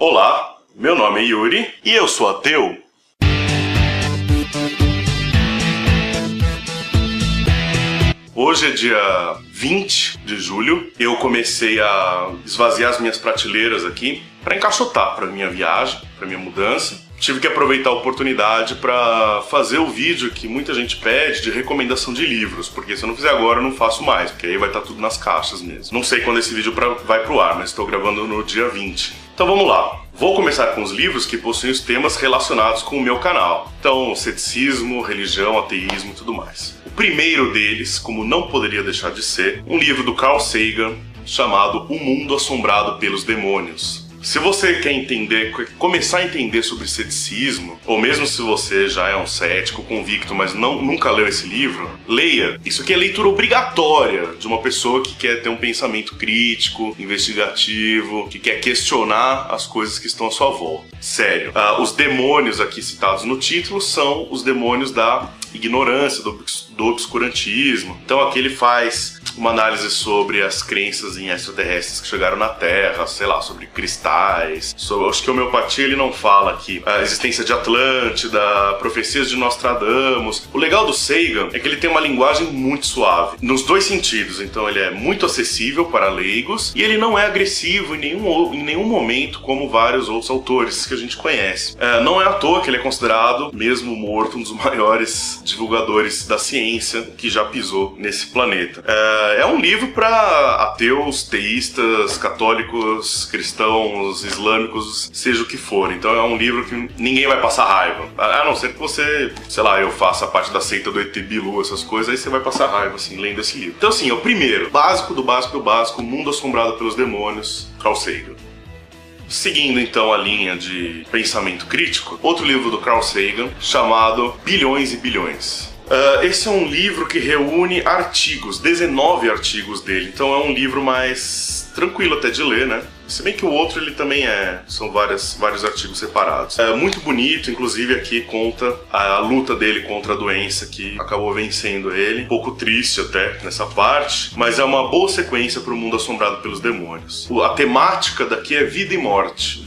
Olá, meu nome é Yuri e eu sou ateu. Hoje é dia 20 de julho, eu comecei a esvaziar as minhas prateleiras aqui para encaixotar para minha viagem, para minha mudança. Tive que aproveitar a oportunidade para fazer o vídeo que muita gente pede de recomendação de livros, porque se eu não fizer agora eu não faço mais, porque aí vai estar tudo nas caixas mesmo. Não sei quando esse vídeo vai pro ar, mas estou gravando no dia 20. Então vamos lá. Vou começar com os livros que possuem os temas relacionados com o meu canal. Então, ceticismo, religião, ateísmo e tudo mais. O primeiro deles, como não poderia deixar de ser, um livro do Carl Sagan chamado O Mundo Assombrado pelos Demônios. Se você quer começar a entender sobre ceticismo, ou mesmo se você já é um cético convicto, mas nunca leu esse livro, leia. Isso aqui é leitura obrigatória de uma pessoa que quer ter um pensamento crítico, investigativo, que quer questionar as coisas que estão à sua volta. Sério. Os demônios aqui citados no título são os demônios da ignorância, do obscurantismo. Então aqui ele faz uma análise sobre as crenças em extraterrestres que chegaram na Terra, sei lá, sobre cristais, acho que a homeopatia ele não fala aqui, a existência de Atlântida, profecias de Nostradamus. O legal do Sagan é que ele tem uma linguagem muito suave, nos dois sentidos. Então ele é muito acessível para leigos e ele não é agressivo em nenhum momento como vários outros autores que a gente conhece. Não é à toa que ele é considerado, mesmo morto, um dos maiores divulgadores da ciência que já pisou nesse planeta. É um livro para ateus, teístas, católicos, cristãos, islâmicos, seja o que for. Então é um livro que ninguém vai passar raiva. A não ser que você, sei lá, eu faça parte da seita do ET Bilu, essas coisas, aí você vai passar raiva, assim, lendo esse livro. Então assim, é o primeiro, básico do básico do básico, O Mundo Assombrado pelos Demônios, Carl Sagan. Seguindo então a linha de pensamento crítico, outro livro do Carl Sagan chamado Bilhões e Bilhões. Esse é um livro que reúne artigos, 19 artigos dele, então é um livro mais tranquilo até de ler, né? Se bem que o outro ele também são vários artigos separados. É muito bonito, inclusive aqui conta a luta dele contra a doença que acabou vencendo ele. Um pouco triste até nessa parte, mas é uma boa sequência para o Mundo Assombrado pelos Demônios. A temática daqui é vida e morte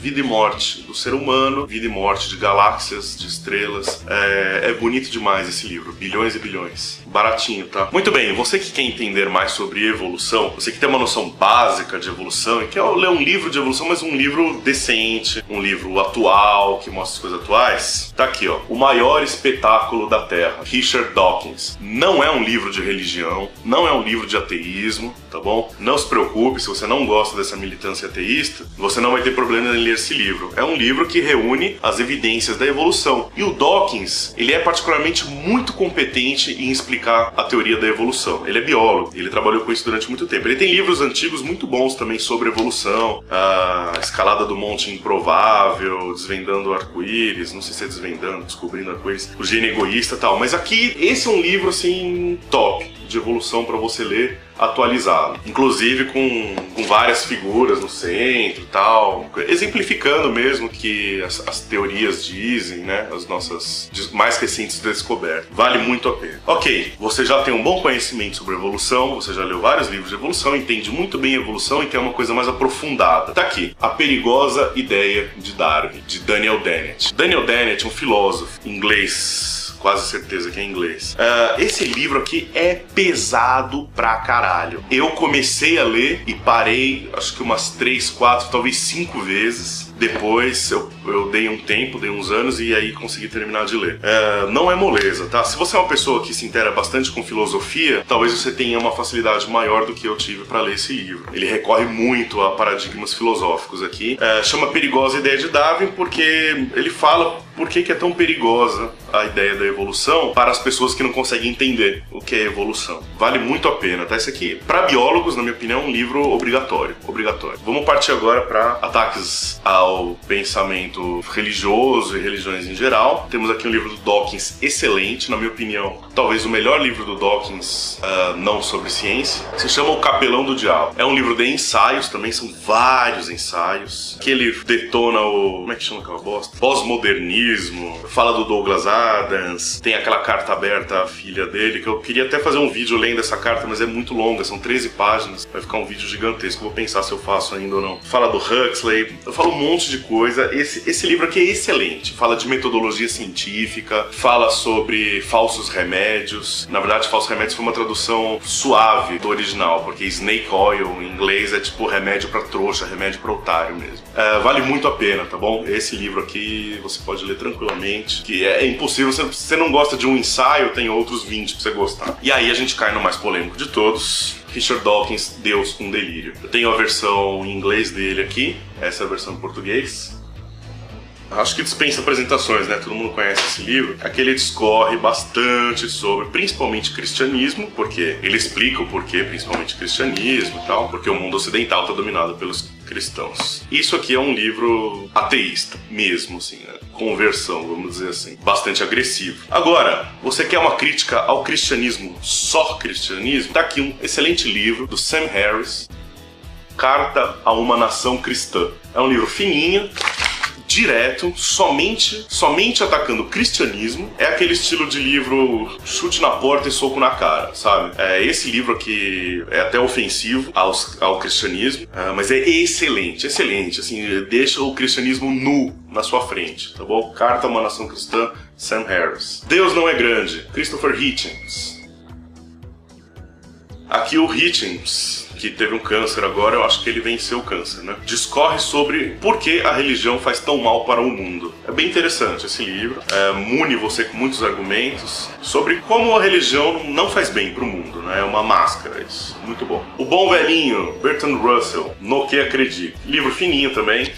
do ser humano, vida e morte de galáxias, de estrelas. É bonito demais esse livro, Bilhões e Bilhões. Baratinho, tá? Muito bem, você que quer entender mais sobre evolução, você que tem uma noção básica de evolução e quer ler um livro de evolução, mas um livro decente, um livro atual, que mostra as coisas atuais, tá aqui, ó, O Maior Espetáculo da Terra, Richard Dawkins. Não é um livro de religião, não é um livro de ateísmo, tá bom? Não se preocupe, se você não gosta dessa militância ateísta, você não vai ter problema em ler esse livro. É um livro que reúne as evidências da evolução. E o Dawkins, ele é particularmente muito competente em explicar a teoria da evolução. Ele é biólogo, ele trabalhou com isso durante muito tempo. Ele tem livros antigos muito bons também sobre evolução, a Escalada do Monte Improvável, Desvendando o Arco-Íris, não sei se é Descobrindo o Arco-Íris, O Gênio Egoísta e tal. Mas aqui, esse é um livro, assim, top de evolução para você ler atualizado, inclusive com várias figuras no centro e tal, exemplificando mesmo que as teorias dizem, né, as nossas mais recentes descobertas. Vale muito a pena. Ok, você já tem um bom conhecimento sobre evolução, você já leu vários livros de evolução, entende muito bem a evolução e quer uma coisa mais aprofundada. Tá aqui, A Perigosa Ideia de Darwin, de Daniel Dennett. Daniel Dennett é um filósofo inglês, quase certeza que é em inglês. Esse livro aqui é pesado pra caralho. Eu comecei a ler e parei, acho que umas 3, 4, talvez 5 vezes. Depois eu dei um tempo, dei uns anos e aí consegui terminar de ler. Não é moleza, tá? Se você é uma pessoa que se inteira bastante com filosofia, talvez você tenha uma facilidade maior do que eu tive para ler esse livro. Ele recorre muito a paradigmas filosóficos aqui. Chama Perigosa Ideia de Darwin porque ele fala por que é tão perigosa a ideia da evolução para as pessoas que não conseguem entender o que é evolução. Vale muito a pena, tá? Esse aqui, para biólogos, na minha opinião, é um livro obrigatório. Vamos partir agora para ataques ao pensamento religioso e religiões em geral. Temos aqui um livro do Dawkins excelente, na minha opinião, talvez o melhor livro do Dawkins, não sobre ciência. Se chama O Capelão do Diabo. É um livro de ensaios também, são vários ensaios. Que ele detona como é que chama aquela bosta? Pós-modernismo, fala do Douglas Adams, Adams, tem aquela carta aberta à filha dele, que eu queria até fazer um vídeo lendo essa carta, mas é muito longa, são 13 páginas, vai ficar um vídeo gigantesco, vou pensar se eu faço ainda ou não. Fala do Huxley, eu falo um monte de coisa. Esse livro aqui é excelente, fala de metodologia científica, fala sobre falsos remédios. Na verdade, falsos remédios foi uma tradução suave do original, porque snake oil em inglês é tipo remédio pra trouxa, remédio pra otário mesmo. Vale muito a pena, tá bom? Esse livro aqui você pode ler tranquilamente, que é impossível, se você não gosta de um ensaio, tem outros 20 pra você gostar. E aí a gente cai no mais polêmico de todos, Richard Dawkins, Deus com Delírio. Eu tenho a versão em inglês dele aqui, essa é a versão em português. Acho que dispensa apresentações, né? Todo mundo conhece esse livro. Aqui ele discorre bastante sobre, principalmente, cristianismo, porque ele explica o porquê, principalmente, cristianismo e tal, porque o mundo ocidental está dominado pelos cristãos. Isso aqui é um livro ateísta, mesmo, assim, né? Conversão, vamos dizer assim, bastante agressivo. Agora, você quer uma crítica ao cristianismo, só cristianismo? Tá aqui um excelente livro do Sam Harris, Carta a uma Nação Cristã. É um livro fininho, direto, somente atacando o cristianismo. É aquele estilo de livro chute na porta e soco na cara, sabe? Esse livro aqui é até ofensivo ao cristianismo, mas é excelente, assim, deixa o cristianismo nu na sua frente, tá bom? Carta a uma Nação Cristã, Sam Harris. Deus não é grande, Christopher Hitchens. Aqui o Hitchens, que teve um câncer agora, eu acho que ele venceu o câncer, né? Discorre sobre por que a religião faz tão mal para o mundo. É bem interessante esse livro, mune você com muitos argumentos sobre como a religião não faz bem para o mundo, né? É uma máscara isso. Muito bom. O Bom Velhinho, Bertrand Russell, No Que Acredito. Livro fininho também.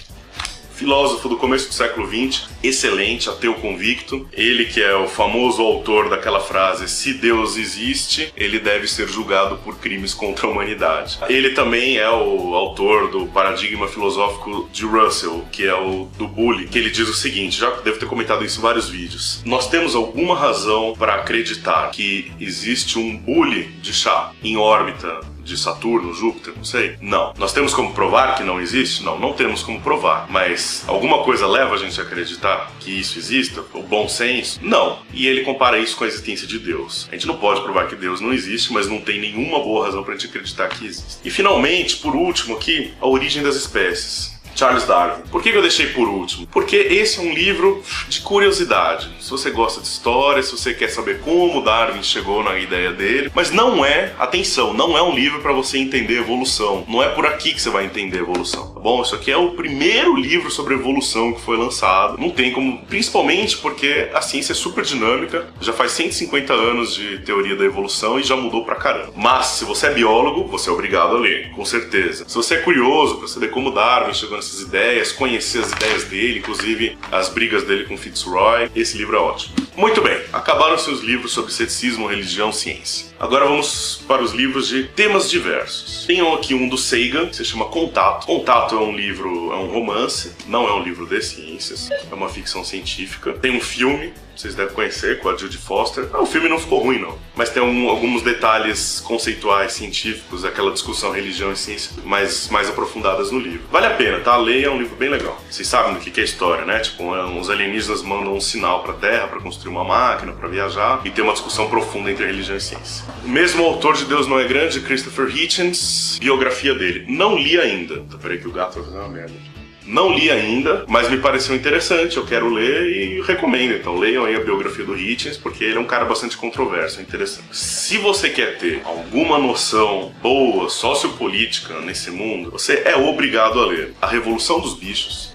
Filósofo do começo do século XX, excelente, ateu convicto. Ele que é o famoso autor daquela frase: se Deus existe, ele deve ser julgado por crimes contra a humanidade. Ele também é o autor do paradigma filosófico de Russell, que é o do bullying, que ele diz o seguinte, já devo ter comentado isso em vários vídeos: nós temos alguma razão para acreditar que existe um bully de chá em órbita de Saturno, Júpiter, não sei. Não. Nós temos como provar que não existe? Não, não temos como provar. Mas alguma coisa leva a gente a acreditar que isso exista? O bom senso? Não. E ele compara isso com a existência de Deus. A gente não pode provar que Deus não existe, mas não tem nenhuma boa razão pra gente acreditar que existe. E finalmente, por último aqui, a origem das espécies. Charles Darwin. Por que eu deixei por último? Porque esse é um livro de curiosidade. Se você gosta de história, se você quer saber como Darwin chegou na ideia dele, mas não é, atenção, não é um livro para você entender evolução. Não é por aqui que você vai entender evolução, tá bom? Isso aqui é o primeiro livro sobre evolução que foi lançado. Não tem como, principalmente porque a ciência é super dinâmica, já faz 150 anos de teoria da evolução e já mudou pra caramba. Mas se você é biólogo, você é obrigado a ler, com certeza. Se você é curioso para saber como Darwin chegou essas ideias, conhecer as ideias dele, inclusive as brigas dele com Fitzroy, esse livro é ótimo. Muito bem, acabaram-se os livros sobre ceticismo, religião, ciência. Agora vamos para os livros de temas diversos. Tenho aqui um do Sagan, que se chama Contato. Contato é um livro, é um romance, não é um livro de ciências, é uma ficção científica. Tem um filme, vocês devem conhecer, com a Jodie Foster. O filme não ficou ruim, não. Mas tem alguns detalhes conceituais, científicos, aquela discussão religião e ciência mais aprofundadas no livro. Vale a pena, tá? Leia, é um livro bem legal. Vocês sabem do que é a história, né? Tipo, uns alienígenas mandam um sinal pra Terra pra construir uma máquina, pra viajar, e tem uma discussão profunda entre religião e ciência. O mesmo autor de Deus Não É Grande, Christopher Hitchens, biografia dele. Não li ainda. Tá, peraí que o gato vai fazer uma merda. Não li ainda, mas me pareceu interessante, eu quero ler e recomendo. Então leiam aí a biografia do Hitchens, porque ele é um cara bastante controverso, é interessante. Se você quer ter alguma noção boa, sociopolítica nesse mundo, você é obrigado a ler A Revolução dos Bichos,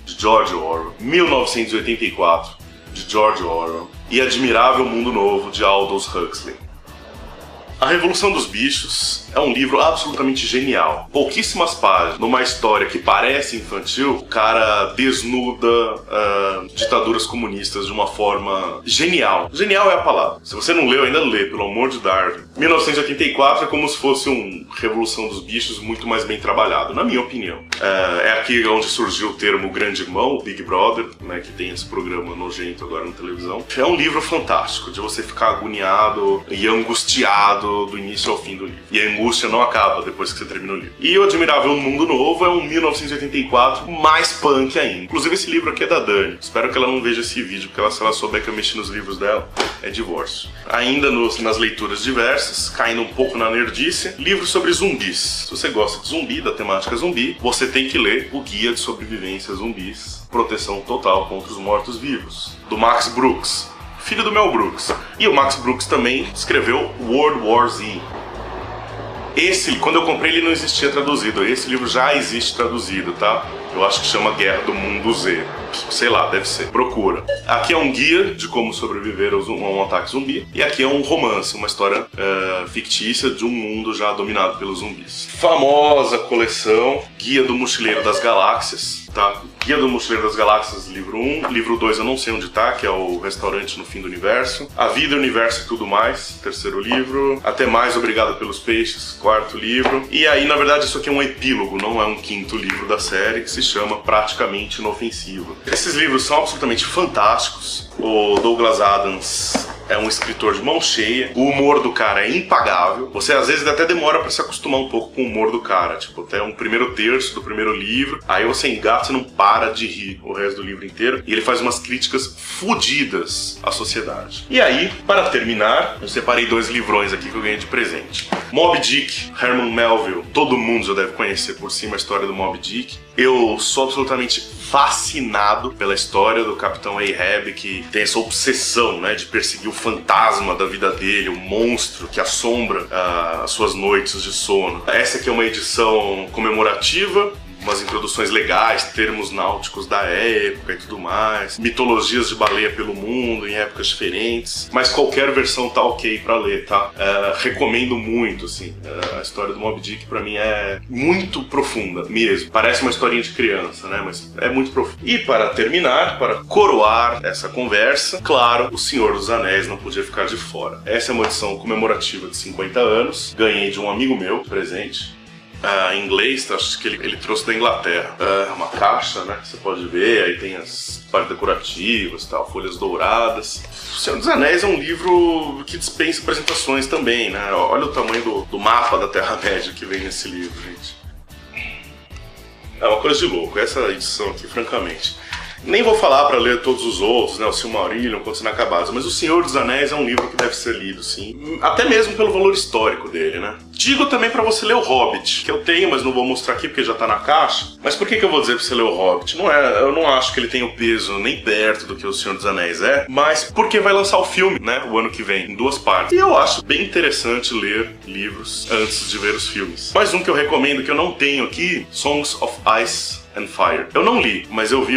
de George Orwell, 1984, de George Orwell, e Admirável Mundo Novo, de Aldous Huxley. A Revolução dos Bichos é um livro absolutamente genial. Pouquíssimas páginas, numa história que parece infantil, o cara desnuda ditaduras comunistas de uma forma genial. Genial é a palavra. Se você não leu, ainda lê, pelo amor de Darwin. 1984 é como se fosse um Revolução dos Bichos muito mais bem trabalhado, na minha opinião. É aqui onde surgiu o termo Grande Irmão, Big Brother, né, que tem esse programa nojento agora na televisão. É um livro fantástico, de você ficar agoniado e angustiado do início ao fim do livro. E a angústia não acaba depois que você termina o livro. E O Admirável Mundo Novo é um 1984 mais punk ainda. Inclusive esse livro aqui é da Dani. Espero que ela não veja esse vídeo, porque se ela souber que eu mexi nos livros dela, é divórcio. Ainda nas leituras diversas, caindo um pouco na nerdice, livros sobre zumbis. Se você gosta de zumbi, da temática zumbi, você tem que ler o Guia de Sobrevivência Zumbis, Proteção Total contra os Mortos-Vivos, do Max Brooks, filho do Mel Brooks. E o Max Brooks também escreveu World War Z. Quando eu comprei, ele não existia traduzido. Esse livro já existe traduzido, tá? Eu acho que chama Guerra do Mundo Z. Sei lá, deve ser. Procura. Aqui é um guia de como sobreviver a um ataque zumbi. E aqui é um romance, uma história fictícia de um mundo já dominado pelos zumbis. Famosa coleção Guia do Mochileiro das Galáxias, tá? Guia do Mochileiro das Galáxias, livro 1. Livro 2 eu não sei onde tá, que é o Restaurante no Fim do Universo. A Vida, o Universo e Tudo Mais, terceiro livro. Até Mais, Obrigado pelos Peixes, quarto livro. E aí, na verdade, isso aqui é um epílogo, não é um quinto livro da série, que se chama Praticamente Inofensivo. Esses livros são absolutamente fantásticos. O Douglas Adams é um escritor de mão cheia. O humor do cara é impagável. Você às vezes até demora pra se acostumar um pouco com o humor do cara. Tipo, até um primeiro terço do primeiro livro. Aí você engata e não para de rir o resto do livro inteiro. E ele faz umas críticas fodidas à sociedade. E aí, para terminar, eu separei 2 livrões aqui que eu ganhei de presente. Moby Dick, Herman Melville. Todo mundo já deve conhecer por cima a história do Moby Dick. Eu sou absolutamente fascinado pela história do Capitão Ahab, que tem essa obsessão, né, de perseguir o fantasma da vida dele, o monstro que assombra as suas noites de sono. Essa aqui é uma edição comemorativa, umas introduções legais, termos náuticos da época e tudo mais, mitologias de baleia pelo mundo em épocas diferentes, mas qualquer versão tá ok pra ler, tá? Recomendo muito, assim. A história do Moby Dick pra mim é muito profunda mesmo. Parece uma historinha de criança, né? Mas é muito profunda. E para terminar, para coroar essa conversa, claro, O Senhor dos Anéis não podia ficar de fora. Essa é uma edição comemorativa de 50 anos, ganhei de um amigo meu, presente. Em inglês, acho que ele trouxe da Inglaterra. Uma caixa, né? Você pode ver, aí tem as partes decorativas, tal, folhas douradas. O Senhor dos Anéis é um livro que dispensa apresentações também, né? Olha o tamanho do mapa da Terra-média que vem nesse livro, gente. É uma coisa de louco, essa edição aqui, francamente. Nem vou falar para ler todos os outros, né? O Silmarillion, Contos Inacabados, mas O Senhor dos Anéis é um livro que deve ser lido, sim. Até mesmo pelo valor histórico dele, né? Digo também para você ler O Hobbit, que eu tenho, mas não vou mostrar aqui porque já tá na caixa. Mas por que eu vou dizer pra você ler O Hobbit? Eu não acho que ele tenha o peso nem perto do que O Senhor dos Anéis é, mas porque vai lançar o filme, né? O ano que vem, em 2 partes. E eu acho bem interessante ler livros antes de ver os filmes. Mais um que eu recomendo que eu não tenho aqui, Songs of Ice and Fire. Eu não li, mas eu vi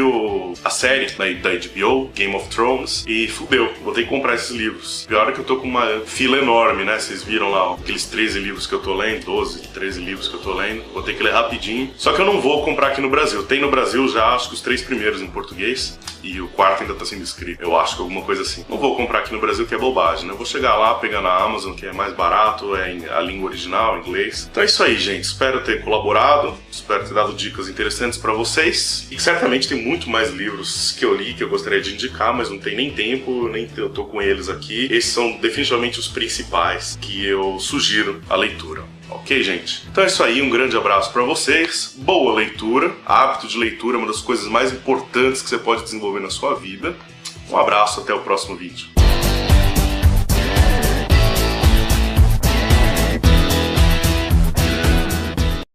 a série da HBO, Game of Thrones, e fudeu, vou ter que comprar esses livros. Pior é que eu tô com uma fila enorme, né? Vocês viram lá aqueles 13 livros que eu tô lendo, 12, 13 livros que eu tô lendo. Vou ter que ler rapidinho. Só que eu não vou comprar aqui no Brasil. Tem no Brasil já, acho que os 3 primeiros em português, e o 4º ainda tá sendo escrito. Eu acho que alguma coisa assim. Não vou comprar aqui no Brasil, que é bobagem, né? Eu vou chegar lá, pegar na Amazon, que é mais barato, é a língua original, inglês. Então é isso aí, gente. Espero ter colaborado, espero ter dado dicas interessantes pra vocês. E certamente tem muito mais livros que eu li, que eu gostaria de indicar, mas não tem nem tempo, nem eu tô com eles aqui. Esses são definitivamente os principais que eu sugiro a leitura. Ok, gente? Então é isso aí, um grande abraço pra vocês, boa leitura. Hábito de leitura é uma das coisas mais importantes que você pode desenvolver na sua vida. Um abraço, até o próximo vídeo.